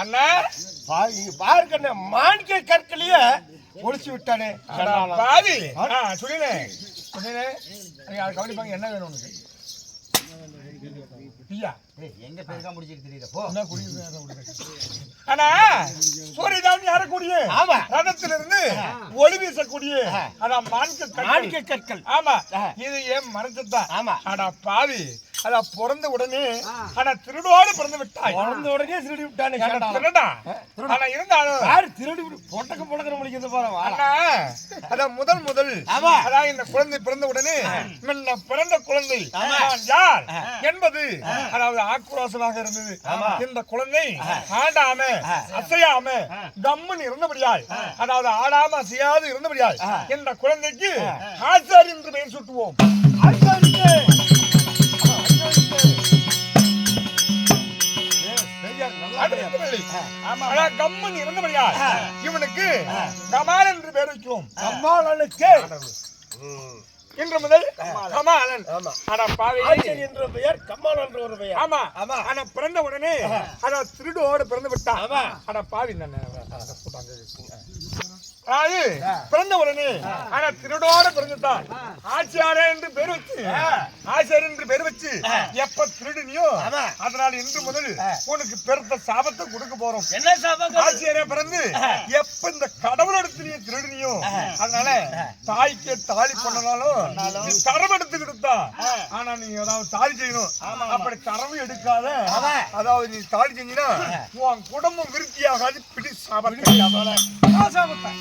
அண்ணா பாருங்க மாணிக்க கற்களையே ஒழிச்சு விட்டானே பாதி சொல்லினே கவனிப்பாங்க. என்ன வேணும் உனக்கு? எங்க பேருக்கா முடிச்சுட்டு தெரியல போ. ஆனா சூரியதான் யாரக்கூடிய ரதத்திலிருந்து ஒளி வீசக்கூடிய மாணிக்க கற்கள். ஆமா, இது ஏன் மறைச்சதுதான். ஆமா. ஆனா பாவி அதான் பிறந்த உடனே ஆனா திருடோடு பிறந்து விட்டாய். பிறந்த உடனே திருடி விட்டானே. திருடா. ஆனா இருந்தாலும் யாரு திருடி பொட்டக்க முடிக்கிறது பாருங்க. அதான் முதல் அதான் இந்த குழந்தை பிறந்த உடனே முன்ன பிறந்த குழந்தை நான் யார் என்பது அதாவது ஆக்ரோஷமாக இருந்தது. இந்த குழந்தை ஆடாம அசையாம கம்முன்னு இருந்தபடியால் அதாவது ஆடாம அசையாது இருந்தபடியால் இந்த குழந்தைக்கு ஆச்சாரி என்று பெயர் சுட்டுவோம். கம்மன் இருந்தபடியால் இவனுக்கு கமால் என்று பெயர் வைக்கிறோம். கமாலனுக்கு இன்று முதல் கமாலன். என்ற பெயர் கமால் என்ற ஒரு பெயர். ஆமா. ஆனா பிறந்த உடனே ஆனா திருடோடு பிறந்து விட்டான். ஆனா பாவி அதாவது பிறந்த உடனே ஆனா திருடோட பிறந்துட்டான். ஆச்சாரே என்று பேர் வச்சு ஆச்சாரியர் என்று பேர் வச்சு எப்ப திருடுனியோ அதனால இன்று முதல் உனக்கு பெருத்த சாபத்தை கொடுக்க போறோம். என்ன சாபம்? ஆச்சாரே பிறந்து எப்ப இந்த கடவுளோட நீ திருடுனியோ அதனால தாய்க்கு தாலி பண்ணனாலும் நீ தரம் எடுத்து கொடுத்தா. ஆனா நீ ஏதாவது தாலி செய்யணும். அப்படி தரவு எடுக்காத. அதாவது நீ தாலி செஞ்சினா உன் குடும்பம் விருத்தியாகாது. பிடி சாபத்தை